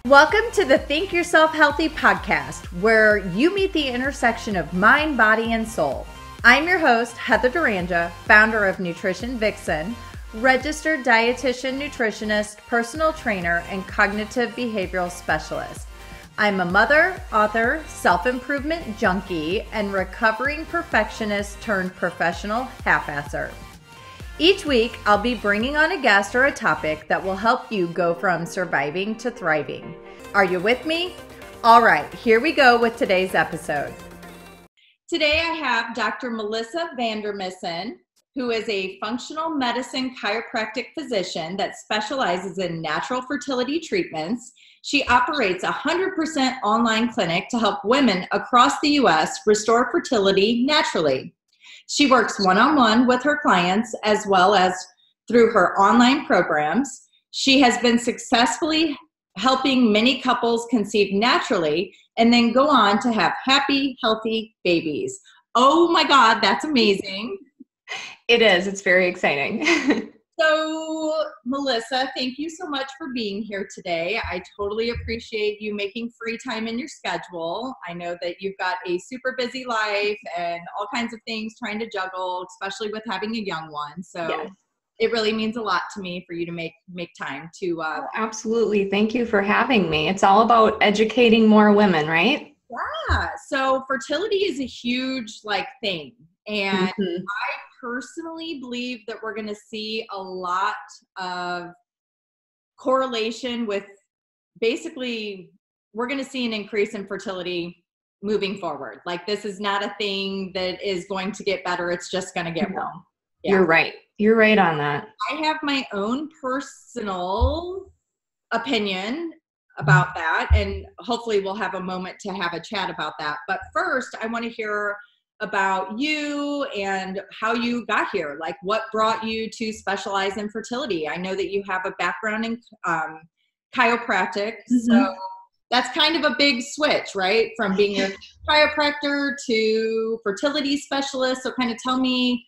Welcome to the Think Yourself Healthy podcast, where you meet the intersection of mind, body, and soul. I'm your host, Heather Duranja, founder of Nutrition Vixen, registered dietitian, nutritionist, personal trainer, and cognitive behavioral specialist. I'm a mother, author, self-improvement junkie, and recovering perfectionist turned professional half-asser. Each week, I'll be bringing on a guest or a topic that will help you go from surviving to thriving. Are you with me? All right, here we go with today's episode. Today, I have Dr. Melissa Vandermissen, who is a functional medicine chiropractic physician that specializes in natural fertility treatments. She operates a 100% online clinic to help women across the U.S. restore fertility naturally. She works one-on-one with her clients as well as through her online programs. She has been successfully helping many couples conceive naturally and then go on to have happy, healthy babies. Oh my God, that's amazing. It is. It's very exciting. So, Melissa, thank you so much for being here today. I totally appreciate you making free time in your schedule. I know that you've got a super busy life and all kinds of things trying to juggle, especially with having a young one. So yes. It really means a lot to me for you to make time to. Absolutely. Thank you for having me. It's all about educating more women, right? Yeah. So fertility is a huge thing. And I personally believe that we're going to see a lot of correlation with basically, we're going to see an increase in fertility moving forward. This is not a thing that is going to get better. It's just going to get worse. Yeah. You're right. You're right on that. I have my own personal opinion about that, and hopefully we'll have a moment to have a chat about that. But first, I want to hear about you and how you got here. What brought you to specialize in fertility? I know that you have a background in chiropractic, so that's kind of a big switch, right? From being a chiropractor to fertility specialist. So kind of tell me,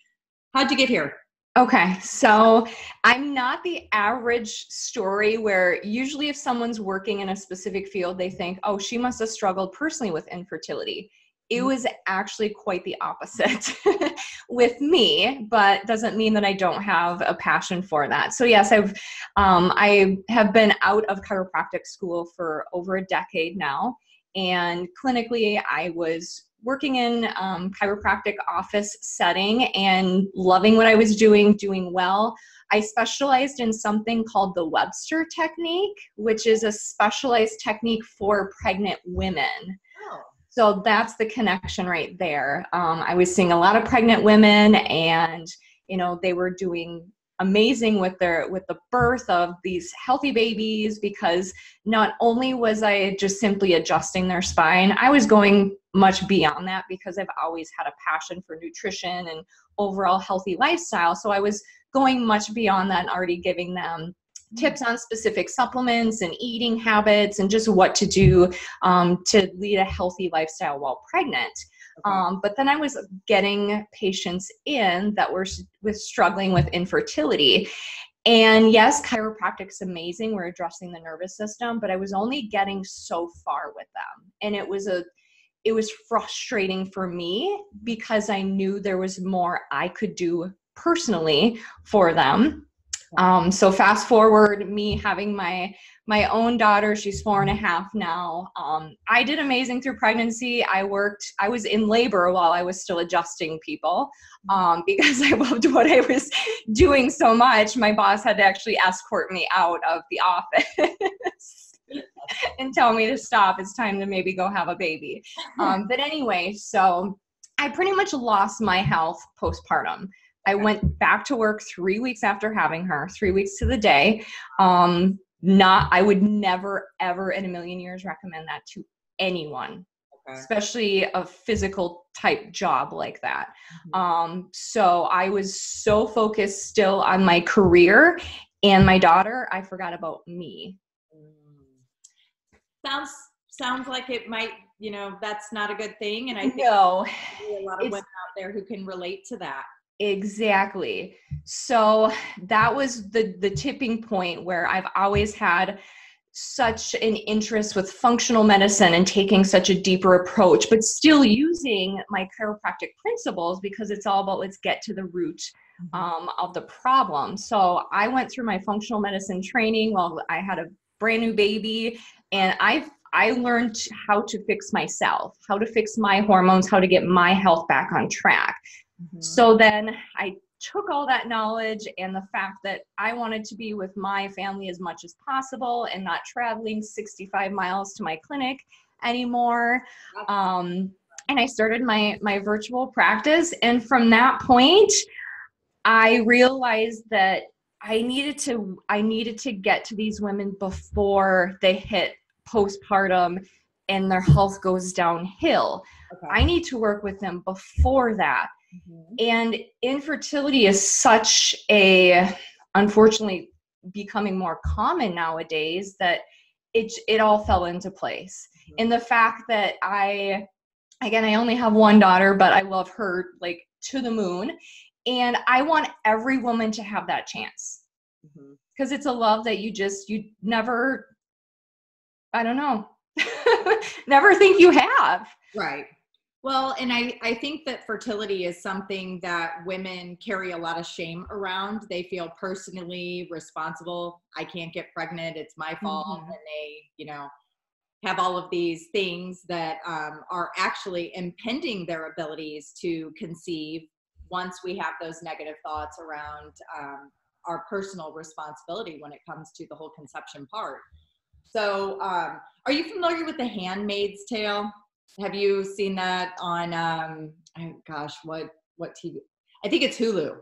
how'd you get here? Okay, so I'm not the average story where usually if someone's working in a specific field, they think, oh, she must have struggled personally with infertility. It was actually quite the opposite with me, but doesn't mean that I don't have a passion for that. So yes, I have been out of chiropractic school for over a decade now, and clinically I was working in chiropractic office setting and loving what I was doing well. I specialized in something called the Webster Technique, which is a specialized technique for pregnant women. So that's the connection right there. I was seeing a lot of pregnant women, and they were doing amazing with the birth of these healthy babies, because not only was I just simply adjusting their spine, I was going much beyond that because I've always had a passion for nutrition and overall healthy lifestyle. So I was going much beyond that and already giving them tips on specific supplements and eating habits and just what to do to lead a healthy lifestyle while pregnant. But then I was getting patients in that were struggling with infertility. And yes, chiropractic's amazing. We're addressing the nervous system, but I was only getting so far with them. And it was frustrating for me because I knew there was more I could do personally for them. So fast forward, me having my own daughter, she's 4.5 now. I did amazing through pregnancy. I was in labor while I was still adjusting people, because I loved what I was doing so much. My boss had to actually escort me out of the office and tell me to stop. It's time to maybe go have a baby. But anyway, so I pretty much lost my health postpartum. I went back to work 3 weeks after having her, 3 weeks to the day. I would never, ever in a million years recommend that to anyone, especially a physical type job like that. So I was so focused still on my career and my daughter, I forgot about me. Sounds like it might, that's not a good thing. And I think a lot of women out there who can relate to that. Exactly. So that was the tipping point where I've always had such an interest with functional medicine and taking such a deeper approach, but still using my chiropractic principles, because it's all about let's get to the root of the problem. So I went through my functional medicine training while I had a brand new baby, and I learned how to fix myself, how to fix my hormones, how to get my health back on track. So then I took all that knowledge and the fact that I wanted to be with my family as much as possible and not traveling 65 miles to my clinic anymore. And I started my virtual practice. And from that point, I realized that I needed to get to these women before they hit postpartum and their health goes downhill. Okay. I need to work with them before that. And infertility is such unfortunately becoming more common nowadays, that it all fell into place. And the fact that I only have one daughter, but I love her like to the moon. And I want every woman to have that chance, because it's a love that you never, I don't know, never think you have. Right. Well, and I think that fertility is something that women carry a lot of shame around. They feel personally responsible. I can't get pregnant. It's my fault. And they, have all of these things that are actually impeding their abilities to conceive once we have those negative thoughts around our personal responsibility when it comes to the whole conception part. So are you familiar with The Handmaid's Tale? Have you seen that on, what TV? I think it's Hulu.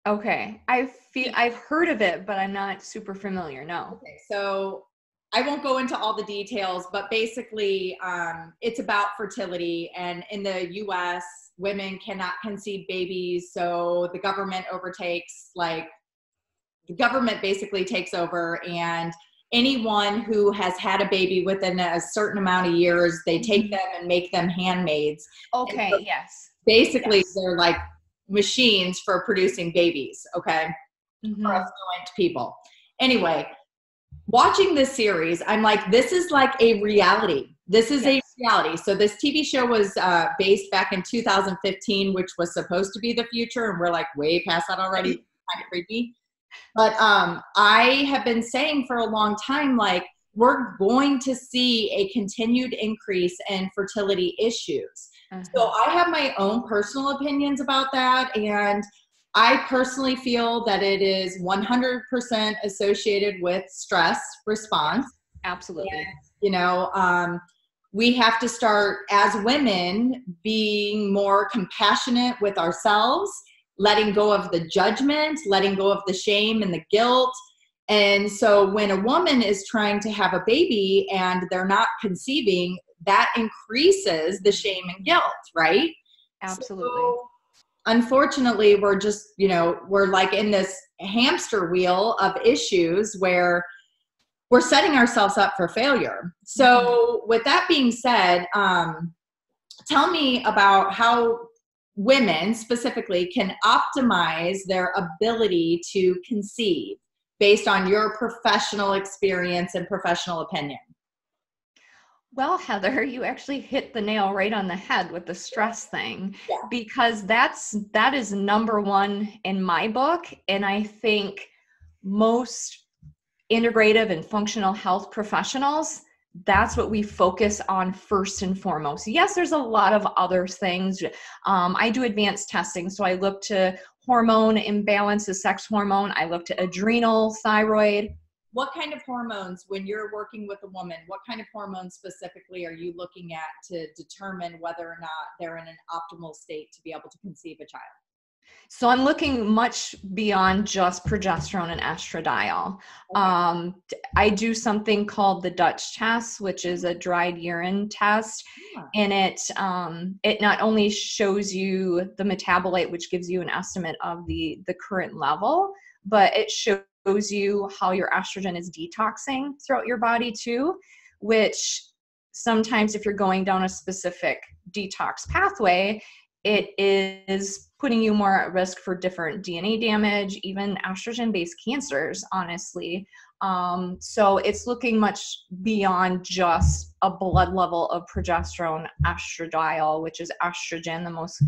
Okay. I've heard of it, but I'm not super familiar. No. Okay. So I won't go into all the details, but basically it's about fertility. And in the US, women cannot conceive babies. So the government basically takes over, and anyone who has had a baby within a certain amount of years, they take them and make them handmaids. Okay, so yes. Basically, they're like machines for producing babies, okay? For affluent people. Anyway, watching this series, I'm like, this is like a reality. This is a reality. So this TV show was based back in 2015, which was supposed to be the future, and we're like way past that already. Kind of creepy. But I have been saying for a long time, like, we're going to see a continued increase in fertility issues. So I have my own personal opinions about that. And I personally feel that it is 100% associated with stress response. Absolutely. And, we have to start as women being more compassionate with ourselves, letting go of the judgment, letting go of the shame and the guilt. And so when a woman is trying to have a baby and they're not conceiving, that increases the shame and guilt, right? Absolutely. So, unfortunately, we're just, we're like in this hamster wheel of issues where we're setting ourselves up for failure. So with that being said, tell me about how women specifically can optimize their ability to conceive based on your professional experience and professional opinion. Well, Heather, you actually hit the nail right on the head with the stress thing, because that is number one in my book. And I think most integrative and functional health professionals, that's what we focus on first and foremost. Yes, there's a lot of other things. I do advanced testing. So I look to hormone imbalance, the sex hormone. I look to adrenal, thyroid. What kind of hormones, when you're working with a woman, what kind of hormones specifically are you looking at to determine whether or not they're in an optimal state to be able to conceive a child? So I'm looking much beyond just progesterone and estradiol. Okay. I do something called the Dutch test, which is a dried urine test. And it not only shows you the metabolite, which gives you an estimate of the current level, but it shows you how your estrogen is detoxing throughout your body too, which sometimes if you're going down a specific detox pathway, it is putting you more at risk for different DNA damage, even estrogen-based cancers, honestly. So it's looking much beyond just a blood level of progesterone, estradiol, which is estrogen, the most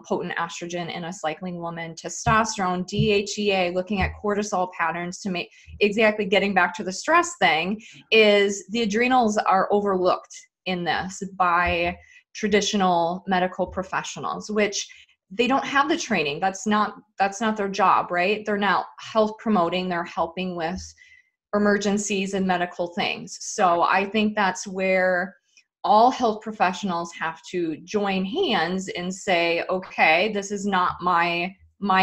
potent estrogen in a cycling woman, testosterone, DHEA, looking at cortisol patterns to make, exactly getting back to the stress thing, is the adrenals are overlooked in this by traditional medical professionals, which they don't have the training. That's not their job, right? They're not health promoting, they're helping with emergencies and medical things. So I think that's where all health professionals have to join hands and say, okay, this is not my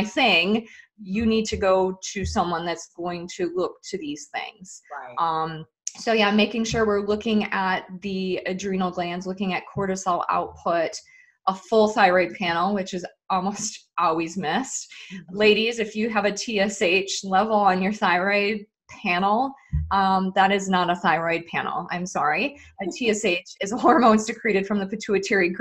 thing. You need to go to someone that's going to look to these things. Right. So yeah, making sure we're looking at the adrenal glands, looking at cortisol output, a full thyroid panel, which is almost always missed. Mm-hmm. Ladies, if you have a TSH level on your thyroid panel, that is not a thyroid panel. I'm sorry. A TSH is hormones secreted from the pituitary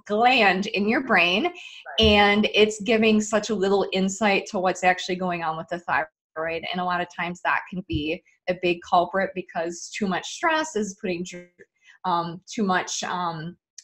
gland in your brain, right. And it's giving such a little insight to what's actually going on with the thyroid. And a lot of times that can be a big culprit because too much stress is putting too much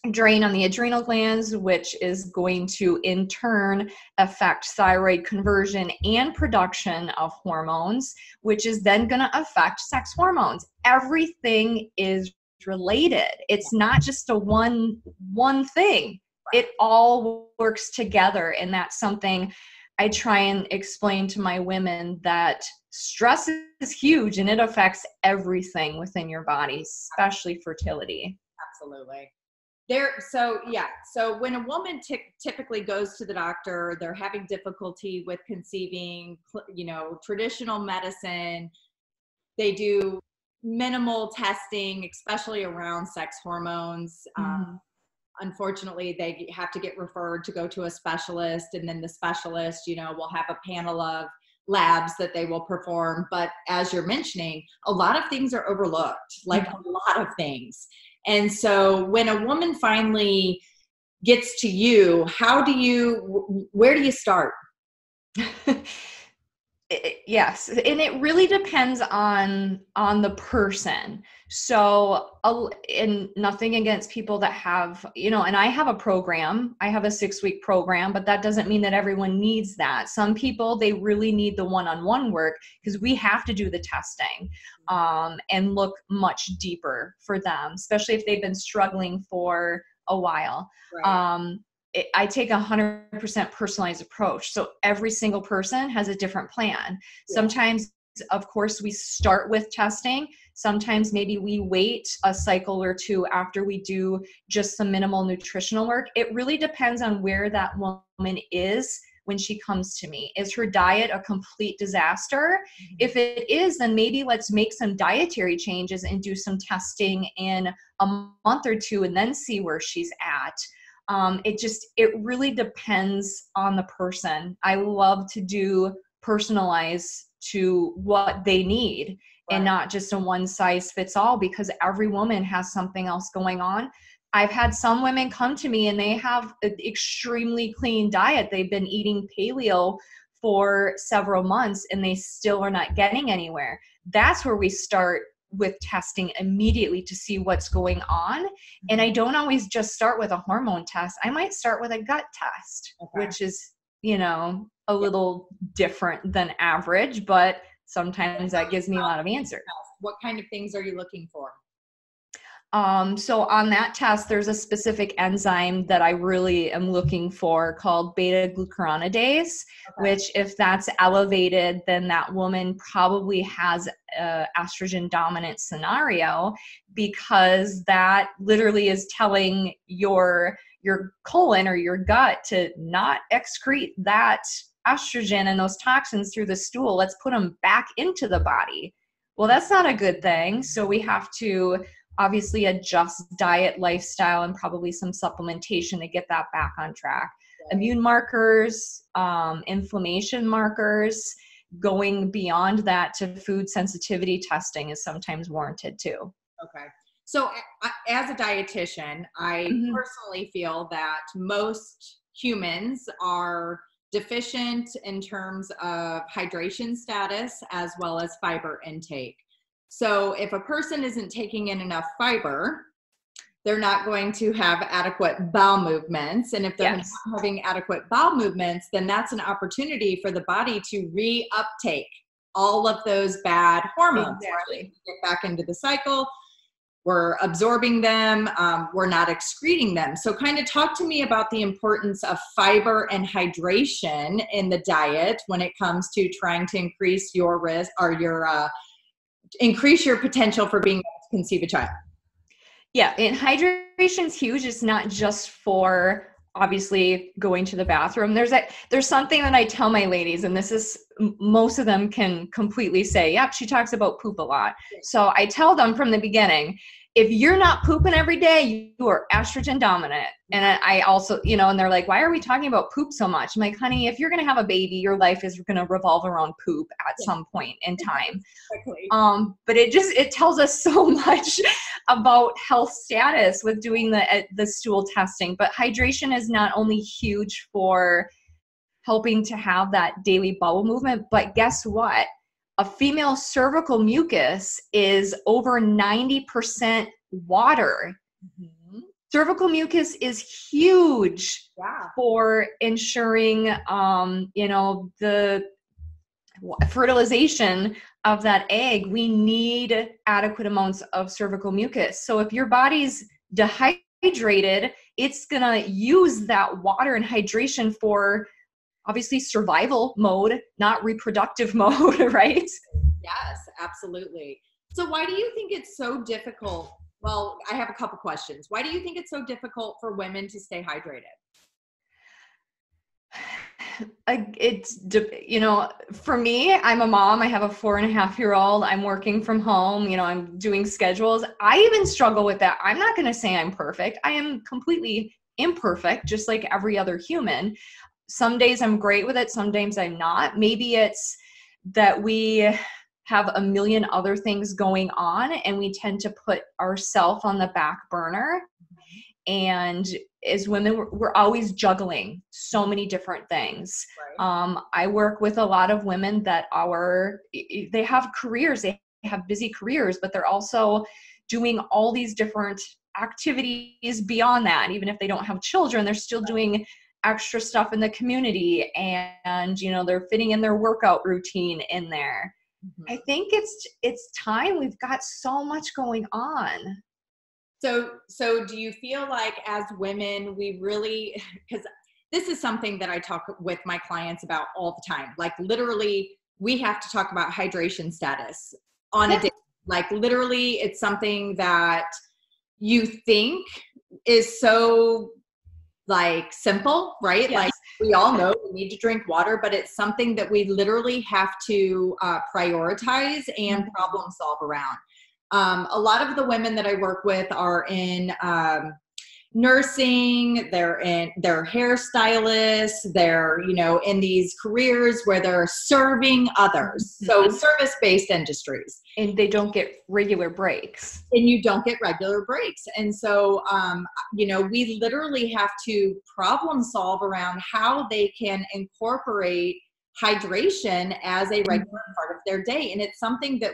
drain on the adrenal glands, which is going to in turn affect thyroid conversion and production of hormones, which is then going to affect sex hormones. Everything is related. It's not just a one thing. It all works together. And that's something I try and explain to my women, that stress is huge and it affects everything within your body, especially fertility. Absolutely. So when a woman typically goes to the doctor, they're having difficulty with conceiving, traditional medicine, they do minimal testing, especially around sex hormones. Mm-hmm. Unfortunately, they have to get referred to go to a specialist, and then the specialist, will have a panel of labs that they will perform. But as you're mentioning, a lot of things are overlooked, like a lot of things. And so when a woman finally gets to you, where do you start? Yes. And it really depends on the person. So, and nothing against people that have, and I have a program, I have a 6-week program, but that doesn't mean that everyone needs that. Some people, they really need the one-on-one work because we have to do the testing, and look much deeper for them, especially if they've been struggling for a while. Right. I take 100% personalized approach. So every single person has a different plan. Yeah. Sometimes, of course, we start with testing. Sometimes maybe we wait a cycle or two after we do just some minimal nutritional work. It really depends on where that woman is when she comes to me. Is her diet a complete disaster? Mm-hmm. If it is, then maybe let's make some dietary changes and do some testing in a month or two and then see where she's at. It really depends on the person. I love to do personalize to what they need, right, and not just a one size fits all, because every woman has something else going on. I've had some women come to me and they have an extremely clean diet. They've been eating paleo for several months and they still are not getting anywhere. That's where we start with testing immediately to see what's going on. And I don't always just start with a hormone test. I might start with a gut test, okay, which is, a little different than average, but sometimes that gives me a lot of answers. What kind of things are you looking for? So on that test, there's a specific enzyme that I really am looking for called beta-glucuronidase, okay, which if that's elevated, then that woman probably has an estrogen dominant scenario, because that literally is telling your colon or your gut to not excrete that estrogen and those toxins through the stool. Let's put them back into the body. Well, that's not a good thing. So we have to obviously adjust diet, lifestyle, and probably some supplementation to get that back on track. Right. Immune markers, inflammation markers, going beyond that to food sensitivity testing is sometimes warranted too. Okay. So as a dietitian, I personally feel that most humans are deficient in terms of hydration status as well as fiber intake. So if a person isn't taking in enough fiber, they're not going to have adequate bowel movements. And if they're not having adequate bowel movements, then that's an opportunity for the body to re-uptake all of those bad hormones. Exactly. Right? Get back into the cycle. We're absorbing them. We're not excreting them. So kind of talk to me about the importance of fiber and hydration in the diet when it comes to trying to increase your risk or increase your potential for being able to conceive a child. Yeah, and hydration is huge. It's not just for obviously going to the bathroom. There's something that I tell my ladies, and this is, most of them can completely say, yep, she talks about poop a lot. So I tell them from the beginning, if you're not pooping every day, you are estrogen dominant. And I also, and they're like, why are we talking about poop so much? I'm like, honey, if you're going to have a baby, your life is going to revolve around poop at some point in time. Exactly. But it tells us so much about health status with doing the stool testing. But hydration is not only huge for helping to have that daily bowel movement, but guess what? A female cervical mucus is over 90% water. Mm-hmm. Cervical mucus is huge for ensuring, the fertilization of that egg. We need adequate amounts of cervical mucus. So if your body's dehydrated, it's going to use that water and hydration for obviously survival mode, not reproductive mode, right? Yes, absolutely. So why do you think it's so difficult? Well, I have a couple questions. Why do you think it's so difficult for women to stay hydrated? For me, I'm a mom. I have a 4.5-year-old. I'm working from home. I'm doing schedules. I even struggle with that. I'm not going to say I'm perfect. I am completely imperfect, just like every other human. Some days I'm great with it. Some days I'm not. Maybe it's that we have a million other things going on and we tend to put ourselves on the back burner. And as women, we're always juggling so many different things. Right. I work with a lot of women that they have careers, they have busy careers, but they're also doing all these different activities beyond that. Even if they don't have children, they're still doing extra stuff in the community, and they're fitting in their workout routine in there. Mm-hmm. I think it's time. We've got so much going on. So do you feel like as women, we really, because this is something that I talk with my clients about all the time, like literally we have to talk about hydration status on a day. Like literally it's something that you think is so like simple, right? Yes. Like we all know we need to drink water, but it's something that we literally have to prioritize and problem solve around. A lot of the women that I work with are in nursing, they're hairstylists, they're, in these careers where they're serving others. So service-based industries. And they don't get regular breaks. And you don't get regular breaks. And so, we literally have to problem solve around how they can incorporate hydration as a regular part of their day. And it's something that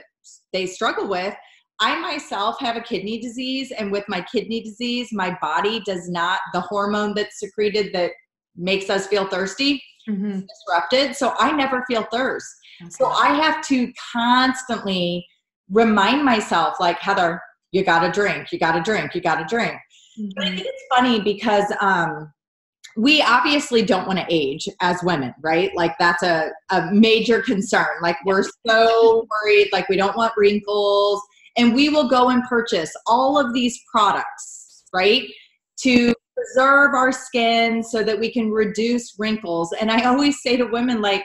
they struggle with. I myself have a kidney disease, and with my kidney disease, my body does not, the hormone that's secreted that makes us feel thirsty is disrupted. So I never feel thirst. Okay. So I have to constantly remind myself, like, Heather, you got to drink, you got to drink, you got to drink. Mm-hmm. But I think it's funny because we obviously don't want to age as women, right? Like that's a major concern. Like we're so worried, like we don't want wrinkles. And we will go and purchase all of these products, right, to preserve our skin so that we can reduce wrinkles. And I always say to women, like,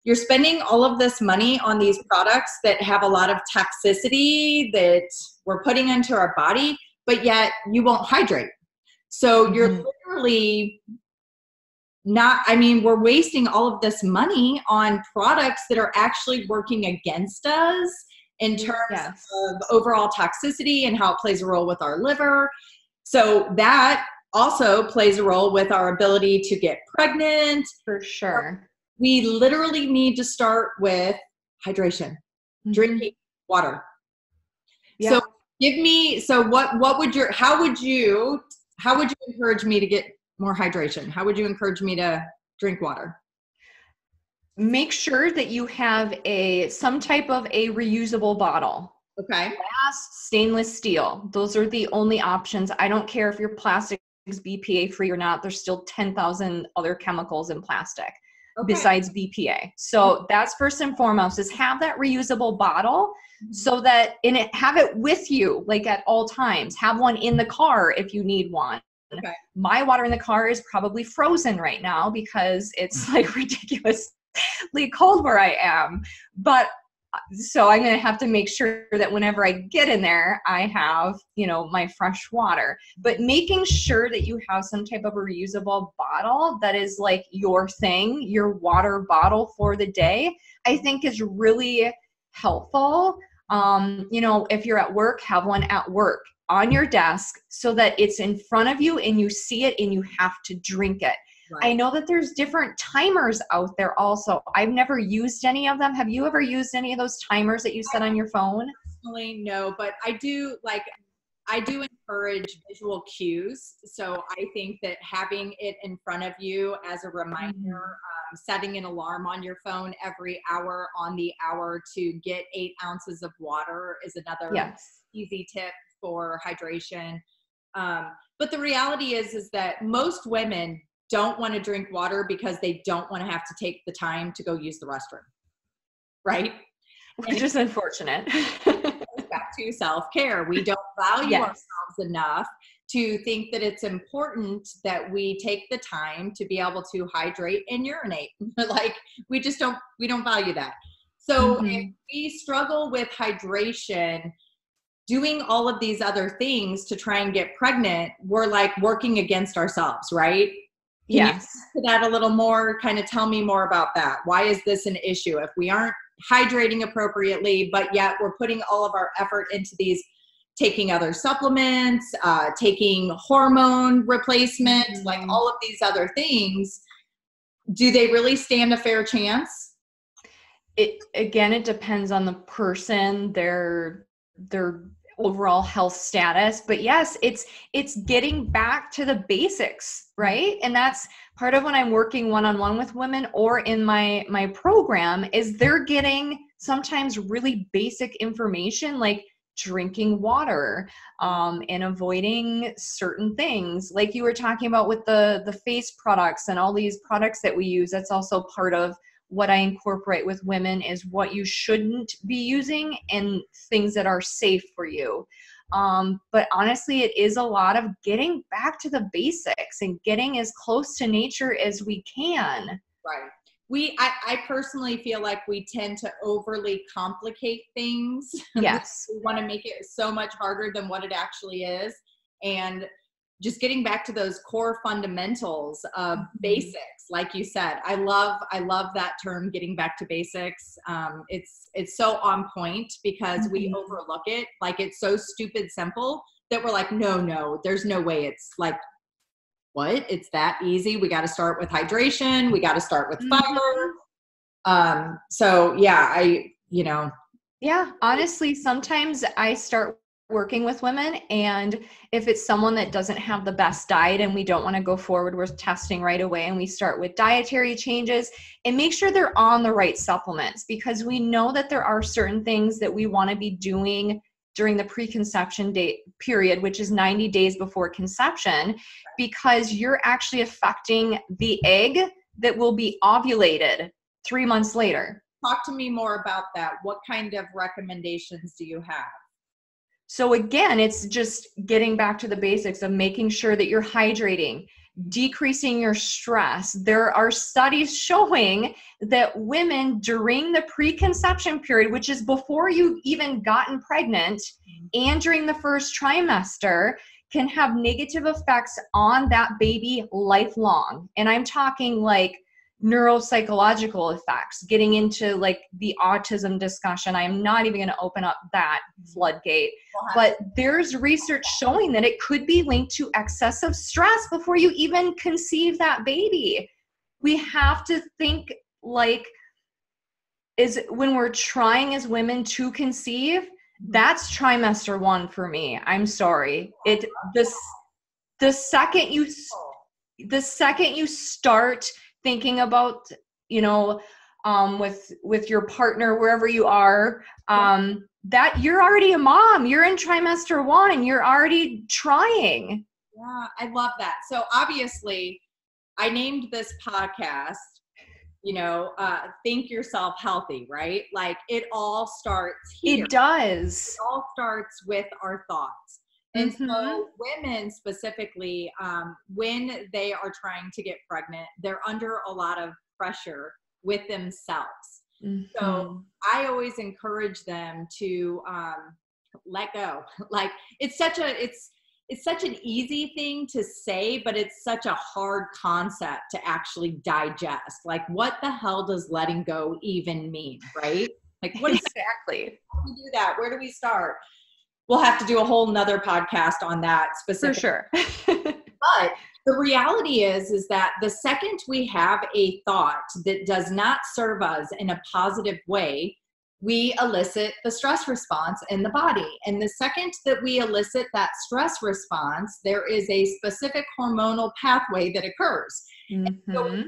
you're spending all of this money on these products that have a lot of toxicity that we're putting into our body, but yet you won't hydrate. So you're literally we're wasting all of this money on products that are actually working against us in terms of overall toxicity and how it plays a role with our liver. So that also plays a role with our ability to get pregnant. For sure. We literally need to start with hydration, drinking water. Yeah. So how would you encourage me to get more hydration? How would you encourage me to drink water? Make sure that you have some type of a reusable bottle. Okay. Glass, stainless steel. Those are the only options. I don't care if your plastic is BPA free or not. There's still 10,000 other chemicals in plastic besides BPA. So that's first and foremost, is have that reusable bottle so that have it with you, like at all times. Have one in the car if you need one. Okay. My water in the car is probably frozen right now because it's like ridiculously cold where I am. But so I'm going to have to make sure that whenever I get in there, I have, my fresh water. But making sure that you have some type of a reusable bottle that is like your thing, your water bottle for the day, I think is really helpful. If you're at work, have one at work on your desk so that it's in front of you and you see it and you have to drink it. Right. I know that there's different timers out there also. I've never used any of them. Have you ever used any of those timers that you set on your phone? Personally, no, but I do encourage visual cues. So I think that having it in front of you as a reminder, setting an alarm on your phone every hour on the hour to get 8 ounces of water is another easy tip for hydration. But the reality is that most women don't want to drink water because they don't want to have to take the time to go use the restroom. Right? Which is unfortunate. Back to self-care. We don't value ourselves enough to think that it's important that we take the time to be able to hydrate and urinate. Like we don't value that. So if we struggle with hydration, doing all of these other things to try and get pregnant, we're like working against ourselves, right? Can you talk to that a little more? Kind of tell me more about that. Why is this an issue? If we aren't hydrating appropriately, but yet we're putting all of our effort into these, taking other supplements, taking hormone replacements, like all of these other things, do they really stand a fair chance? It depends on the person, their overall health status, but yes, it's getting back to the basics, right? And that's part of when I'm working one-on-one with women or in my program, is they're getting sometimes really basic information like drinking water, and avoiding certain things like you were talking about with the face products and all these products that we use. That's also part of what I incorporate with women, is what you shouldn't be using and things that are safe for you. But honestly, it is a lot of getting back to the basics and getting as close to nature as we can. Right. I personally feel like we tend to overly complicate things. Yes. We want to make it so much harder than what it actually is. And just getting back to those core fundamentals of basics, like you said, I love that term, getting back to basics. It's so on point because we overlook it. Like it's so stupid simple that we're like, no, there's no way. It's like, what? It's that easy. We got to start with hydration. We got to start with fiber. So yeah, honestly, sometimes I start working with women, and if it's someone that doesn't have the best diet and we don't want to go forward with testing right away, and we start with dietary changes and make sure they're on the right supplements, because we know that there are certain things that we want to be doing during the preconception period, which is 90 days before conception, because you're actually affecting the egg that will be ovulated 3 months later. Talk to me more about that. What kind of recommendations do you have? So again, it's just getting back to the basics of making sure that you're hydrating, decreasing your stress. There are studies showing that women during the preconception period, which is before you've even gotten pregnant, and during the first trimester, can have negative effects on that baby lifelong. And I'm talking like neuropsychological effects, getting into like the autism discussion. I'm not even going to open up that floodgate, but there's research showing that it could be linked to excessive stress before you even conceive that baby. We have to think like, is when we're trying as women to conceive, that's trimester 1 for me. I'm sorry. The second you start thinking about, you know, with your partner, wherever you are, that you're already a mom, you're in trimester 1, you're already trying. Yeah, I love that. So obviously I named this podcast, you know, think yourself healthy, right? Like it all starts here. It does. It all starts with our thoughts. And so women specifically, when they are trying to get pregnant, they're under a lot of pressure with themselves. So I always encourage them to let go. Like it's such an easy thing to say, but it's such a hard concept to actually digest. Like what the hell does letting go even mean, right? Like what exactly? How do we do that? Where do we start? We'll have to do a whole nother podcast on that specifically. For sure. But the reality is that the second we have a thought that does not serve us in a positive way, we elicit the stress response in the body. And the second that we elicit that stress response, there is a specific hormonal pathway that occurs. And so we're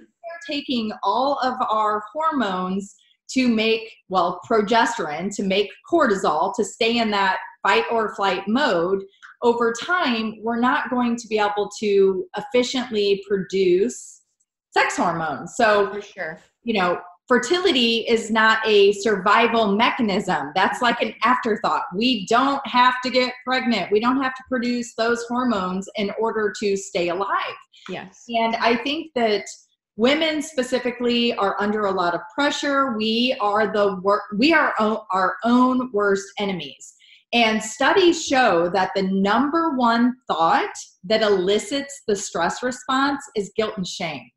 taking all of our hormones to make, well, progesterone, to make cortisol, to stay in that fight or flight mode. Over time, we're not going to be able to efficiently produce sex hormones. So, for sure, you know, fertility is not a survival mechanism. That's like an afterthought. We don't have to get pregnant. We don't have to produce those hormones in order to stay alive. Yes. And I think that women specifically are under a lot of pressure. We are our own worst enemies. And studies show that the number one thought that elicits the stress response is guilt and shame.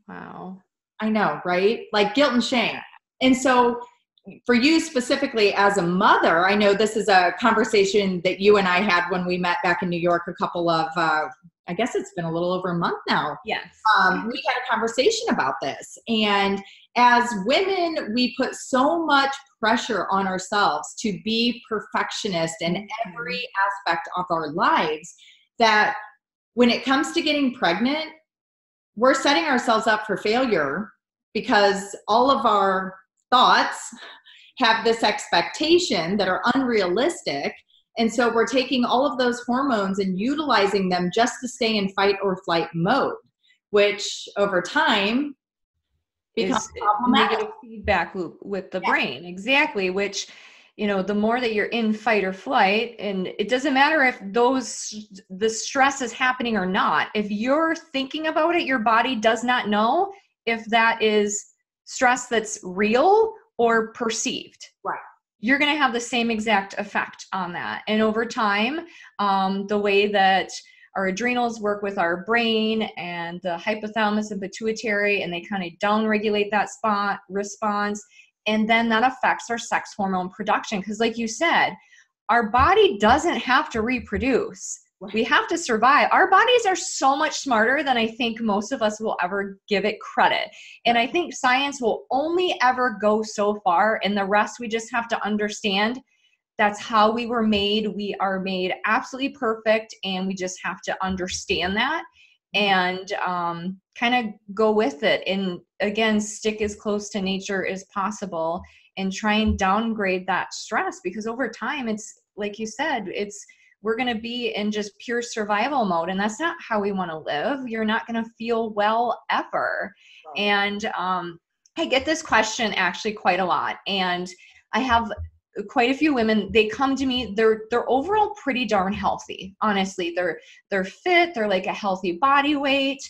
Wow. I know, right? Like guilt and shame. And so for you specifically as a mother, I know this is a conversation that you and I had when we met back in New York a couple of, I guess it's been a little over a month now. Yes. We had a conversation about this. And as women, we put so much pressure on ourselves to be perfectionist in every aspect of our lives that when it comes to getting pregnant, we're setting ourselves up for failure because all of our thoughts have this expectation that are unrealistic. And so we're taking all of those hormones and utilizing them just to stay in fight or flight mode, which over time becomes problematic. Negative feedback loop with the brain. Exactly. Which, you know, the more that you're in fight or flight, and it doesn't matter if the stress is happening or not. If you're thinking about it, your body does not know if that is stress that's real or perceived. Right. You're going to have the same exact effect on that. And over time, the way that our adrenals work with our brain and the hypothalamus and pituitary, and they kind of downregulate that response. And then that affects our sex hormone production. Because like you said, our body doesn't have to reproduce. Right. We have to survive. Our bodies are so much smarter than I think most of us will ever give it credit. And I think science will only ever go so far, and the rest we just have to understand that's how we were made. We are made absolutely perfect, and we just have to understand that and kind of go with it. And again, stick as close to nature as possible and try and downgrade that stress, because over time, it's like you said, we're going to be in just pure survival mode, and that's not how we want to live. You're not going to feel well ever. Right. And I get this question actually quite a lot, and I have quite a few women. They come to me, they're overall pretty darn healthy. Honestly, they're fit, they're like a healthy body weight,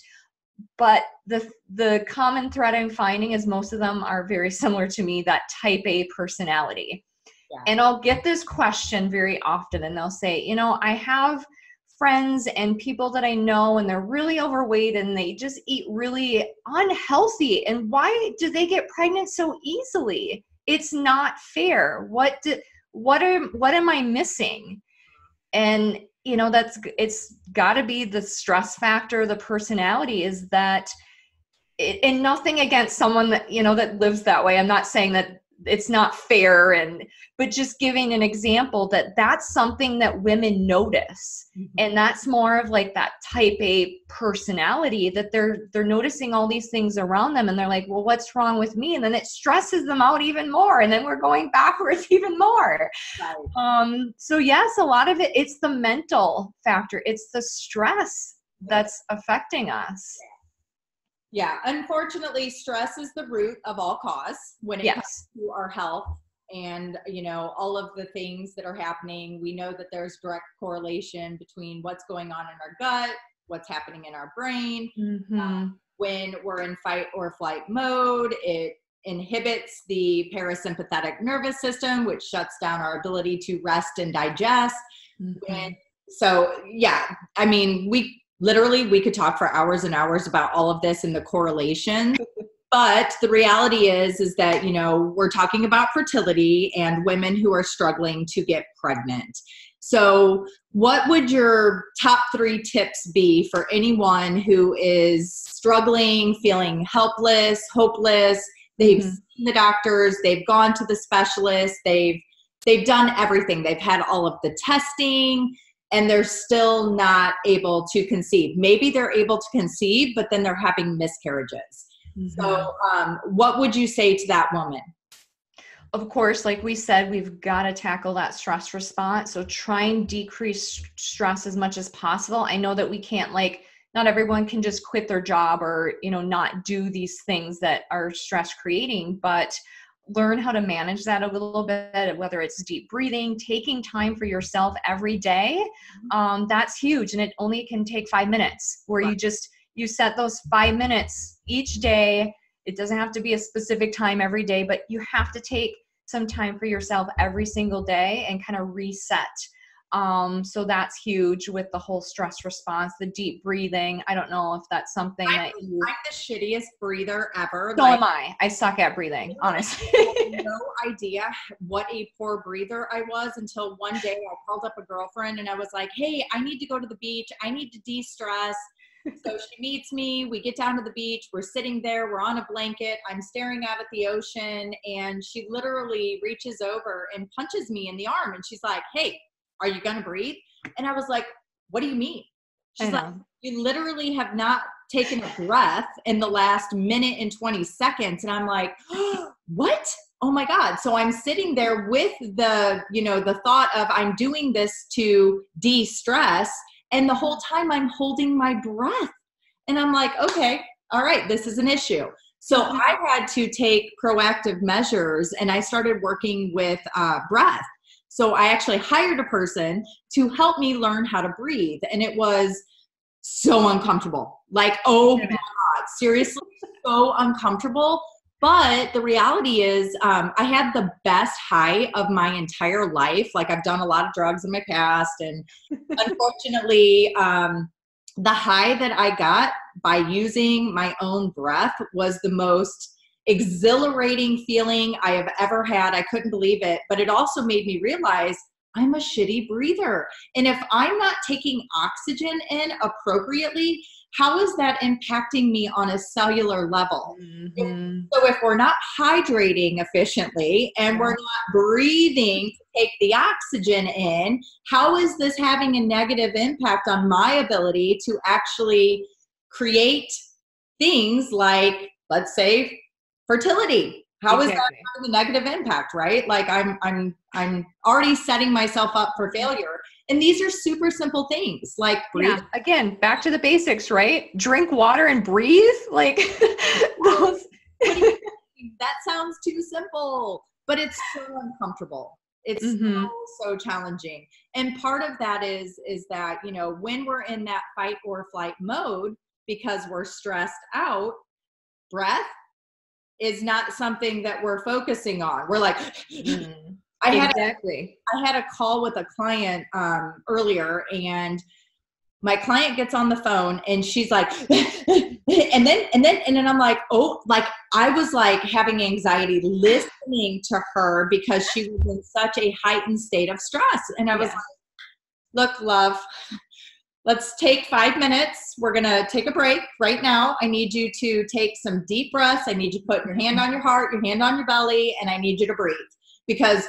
but the common thread I'm finding is most of them are very similar to me, that type A personality. Yeah. And I'll get this question very often, and they'll say, you know, I have friends and people that I know, and they're really overweight and they just eat really unhealthy. And why do they get pregnant so easily? It's not fair. What am I missing? And, you know, it's got to be the stress factor, the personality is that, and nothing against someone that, you know, that lives that way. I'm not saying that it's not fair, but just giving an example that that's something that women notice. Mm-hmm. And that's more of like that type A personality, that they're noticing all these things around them and they're like, well, what's wrong with me? And then it stresses them out even more. And then we're going backwards even more. Right. So yes, a lot of it's the mental factor. It's the stress that's affecting us. Yeah, unfortunately, stress is the root of all cause when it comes to our health and, you know, all of the things that are happening. We know that there's direct correlation between what's going on in our gut, what's happening in our brain. Mm-hmm. When we're in fight or flight mode, it inhibits the parasympathetic nervous system, which shuts down our ability to rest and digest. Mm-hmm. So, yeah, I mean, we could talk for hours and hours about all of this and the correlation. But the reality is that, you know, we're talking about fertility and women who are struggling to get pregnant. So what would your top 3 tips be for anyone who is struggling, feeling helpless, hopeless? They've seen the doctors, they've gone to the specialists, they've done everything. They've had all of the testing, and they're still not able to conceive. Maybe they're able to conceive, but then they're having miscarriages. Mm-hmm. So what would you say to that woman? Of course, like we said, we've got to tackle that stress response. So try and decrease stress as much as possible. I know that we can't, like, not everyone can just quit their job or, you know, not do these things that are stress creating, but learn how to manage that a little bit, whether it's deep breathing, taking time for yourself every day. That's huge. And it only can take 5 minutes where you set those 5 minutes each day. It doesn't have to be a specific time every day, but you have to take some time for yourself every single day and kind of reset. So that's huge with the whole stress response, the deep breathing. I don't know if that's something I'm the shittiest breather ever. So am I. I suck at breathing, honestly. I had no idea what a poor breather I was until one day I called up a girlfriend and I was like, hey, I need to go to the beach. I need to de-stress. So she meets me, we get down to the beach, we're sitting there, we're on a blanket, I'm staring out at the ocean, and she literally reaches over and punches me in the arm. And she's like, hey, are you going to breathe? And I was like, what do you mean? She's like, you literally have not taken a breath in the last minute and 20 seconds. And I'm like, oh, what? Oh my God. So I'm sitting there with the, you know, the thought of I'm doing this to de-stress. And the whole time I'm holding my breath. And I'm like, okay, all right, this is an issue. So I had to take proactive measures and I started working with breath. So I actually hired a person to help me learn how to breathe. And it was so uncomfortable. Like, oh my God, seriously, so uncomfortable. But the reality is I had the best high of my entire life. Like, I've done a lot of drugs in my past. And unfortunately, the high that I got by using my own breath was the most exhilarating feeling I have ever had. I couldn't believe it. But it also made me realize I'm a shitty breather. And if I'm not taking oxygen in appropriately, how is that impacting me on a cellular level? Mm-hmm. So if we're not hydrating efficiently and we're not breathing to take the oxygen in, how is this having a negative impact on my ability to actually create things like, let's say, fertility? How is that having a negative impact, right? Like I'm already setting myself up for failure. And these are super simple things like breathe. Yeah. Again, back to the basics, right? Drink water and breathe. Like those. That sounds too simple, but it's so uncomfortable. It's so challenging. And part of that is that, you know, when we're in that fight or flight mode, because we're stressed out, breath is not something that we're focusing on. We're like, I had a call with a client earlier, and my client gets on the phone and she's like, and then I'm like, oh, like I was like having anxiety listening to her because she was in such a heightened state of stress. And I was like, look, love, let's take 5 minutes. We're going to take a break right now. I need you to take some deep breaths. I need you to put your hand on your heart, your hand on your belly, and I need you to breathe because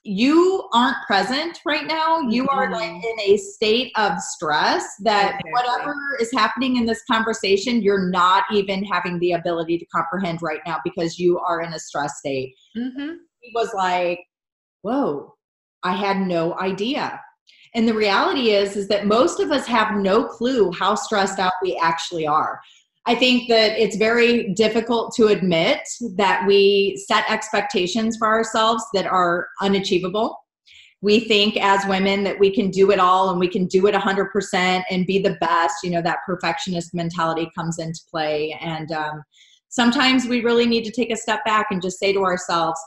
you aren't present right now. You are like in a state of stress that whatever is happening in this conversation, you're not even having the ability to comprehend right now because you are in a stress state. He was like, whoa, I had no idea. And the reality is that most of us have no clue how stressed out we actually are. I think that it's very difficult to admit that we set expectations for ourselves that are unachievable. We think as women that we can do it all and we can do it 100% and be the best. You know, that perfectionist mentality comes into play. And sometimes we really need to take a step back and just say to ourselves,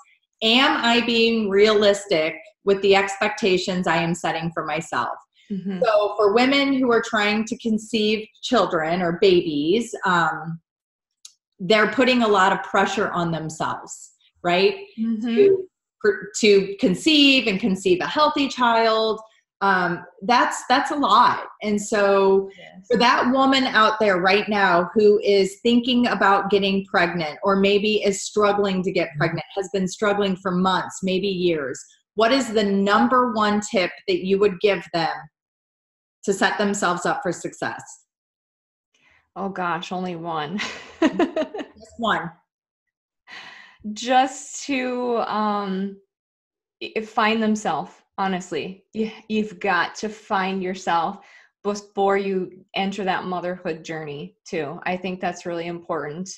am I being realistic with the expectations I am setting for myself? So for women who are trying to conceive children or babies, they're putting a lot of pressure on themselves, right? To conceive and conceive a healthy child. That's a lot. And so for that woman out there right now who is thinking about getting pregnant or maybe is struggling to get pregnant, has been struggling for months, maybe years, what is the number one tip that you would give them to set themselves up for success? Oh gosh, only one. Just one. Just to find themselves, honestly. You've got to find yourself before you enter that motherhood journey too. I think that's really important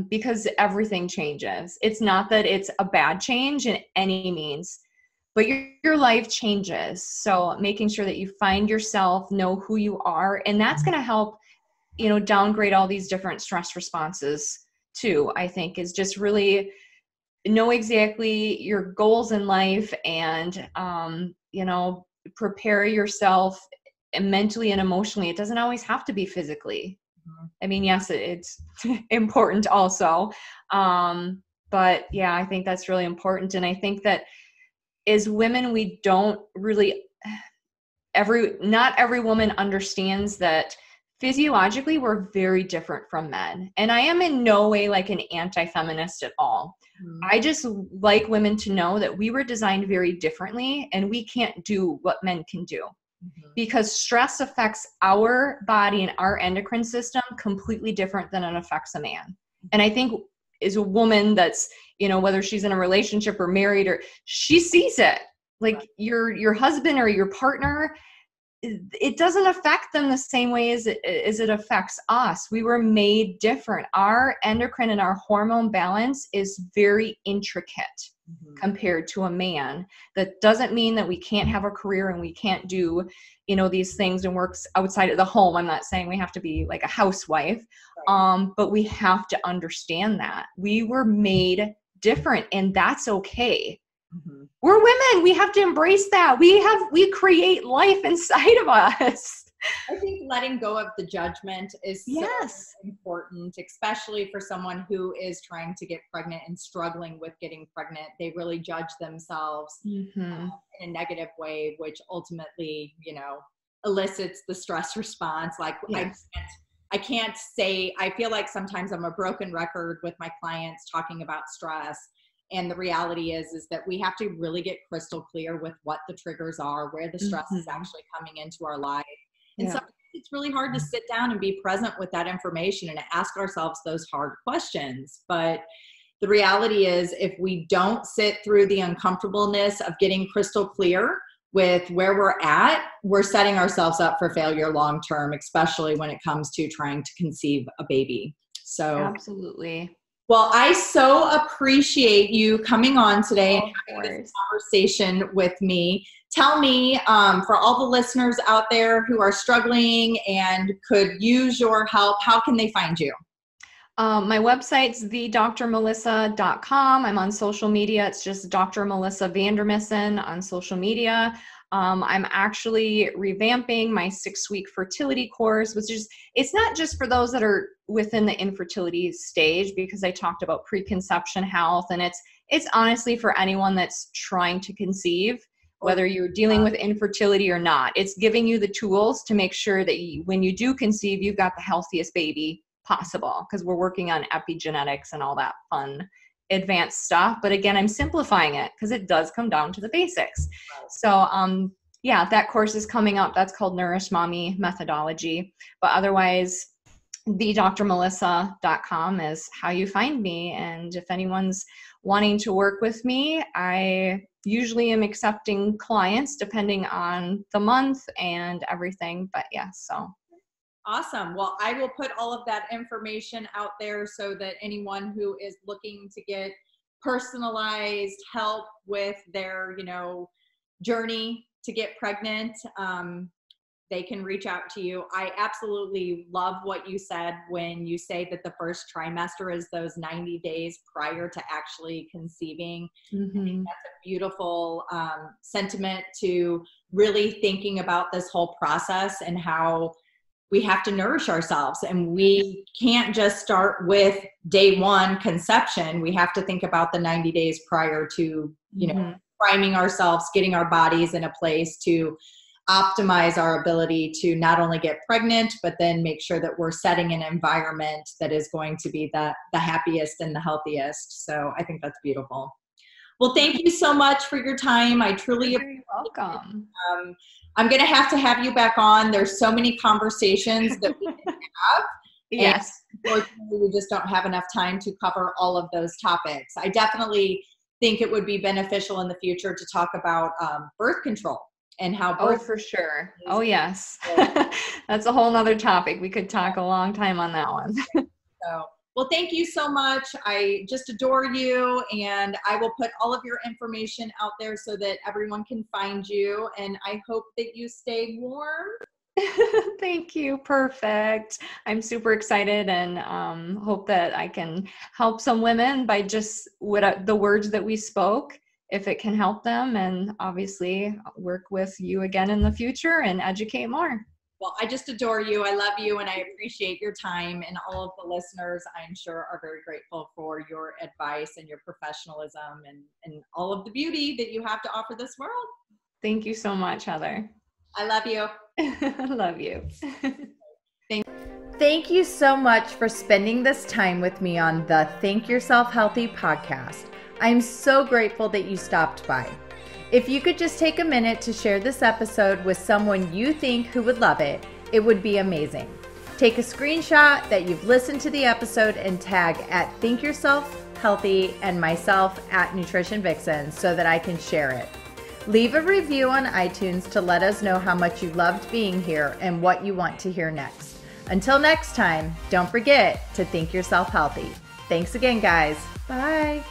because everything changes. It's not that it's a bad change in any means, but your life changes. So making sure that you find yourself, know who you are, and that's going to help, downgrade all these different stress responses too, I think, is just really know exactly your goals in life and, prepare yourself mentally and emotionally. It doesn't always have to be physically. I mean, yes, it's important also. But yeah, I think that's really important. And I think that as women, we don't really, not every woman understands that physiologically we're very different from men. And I am in no way like an anti-feminist at all. I just like women to know that we were designed very differently and we can't do what men can do because stress affects our body and our endocrine system completely different than it affects a man. And I think as a woman that's, whether she's in a relationship or married, or she sees it like your husband or your partner, it doesn't affect them the same way as it affects us. We were made different. Our endocrine and our hormone balance is very intricate compared to a man. That doesn't mean that we can't have a career and we can't do, these things and works outside of the home. I'm not saying we have to be like a housewife, but we have to understand that we were made different and that's okay. We're women. We have to embrace that. We create life inside of us. I think letting go of the judgment is so important, especially for someone who is trying to get pregnant and struggling with getting pregnant. They really judge themselves in a negative way, which ultimately, elicits the stress response. Like I can't say, I feel like sometimes I'm a broken record with my clients talking about stress. And the reality is that we have to really get crystal clear with what the triggers are, where the stress is actually coming into our life. And sometimes it's really hard to sit down and be present with that information and ask ourselves those hard questions. But the reality is if we don't sit through the uncomfortableness of getting crystal clear with where we're at, we're setting ourselves up for failure long-term, especially when it comes to trying to conceive a baby. So absolutely. Well, I so appreciate you coming on today and having this conversation with me. Tell me, for all the listeners out there who are struggling and could use your help, how can they find you? My website's thedrmelissa.com. I'm on social media. It's just Dr. Melissa Vandermissen on social media. I'm actually revamping my 6-week fertility course, which is, it's not just for those that are within the infertility stage, because I talked about preconception health, and it's honestly for anyone that's trying to conceive, whether you're dealing with infertility or not. It's giving you the tools to make sure that when you do conceive, you've got the healthiest baby possible, because we're working on epigenetics and all that fun advanced stuff. But again, I'm simplifying it because it does come down to the basics. So yeah, that course is coming up. That's called Nourish Mommy Methodology. But otherwise, thedrmelissa.com is how you find me. And if anyone's wanting to work with me, I usually am accepting clients depending on the month and everything. But yeah, so. Awesome. Well, I will put all of that information out there so that anyone who is looking to get personalized help with their, journey to get pregnant, they can reach out to you. I absolutely love what you said when you say that the first trimester is those 90 days prior to actually conceiving. I think that's a beautiful sentiment to really thinking about this whole process and how we have to nourish ourselves, and we can't just start with day one conception. We have to think about the 90 days prior to, priming ourselves, getting our bodies in a place to optimize our ability to not only get pregnant, but then make sure that we're setting an environment that is going to be the happiest and the healthiest. So I think that's beautiful. Well, thank you so much for your time. I truly appreciate it. You're welcome. I'm going to have you back on. There's so many conversations that we can have. Yes. Unfortunately, we just don't have enough time to cover all of those topics. I definitely think it would be beneficial in the future to talk about birth control and how birth. Oh, for sure. Oh, yes. That's a whole nother topic. We could talk a long time on that one. So, well, thank you so much. I just adore you, and I will put all of your information out there so that everyone can find you, and I hope that you stay warm. Thank you. Perfect. I'm super excited, and hope that I can help some women by just the words that we spoke, if it can help them, and obviously work with you again in the future and educate more. Well, I just adore you. I love you, and I appreciate your time, and all of the listeners, I'm sure, are very grateful for your advice and your professionalism and all of the beauty that you have to offer this world. Thank you so much, Heather. I love you. I love you. Thank you so much for spending this time with me on the Think Yourself Healthy podcast. I'm so grateful that you stopped by. If you could just take a minute to share this episode with someone you think who would love it, it would be amazing. Take a screenshot that you've listened to the episode and tag at Think Yourself Healthy and myself at Nutrition Vixen so that I can share it. Leave a review on iTunes to let us know how much you loved being here and what you want to hear next. Until next time, don't forget to think yourself healthy. Thanks again, guys. Bye.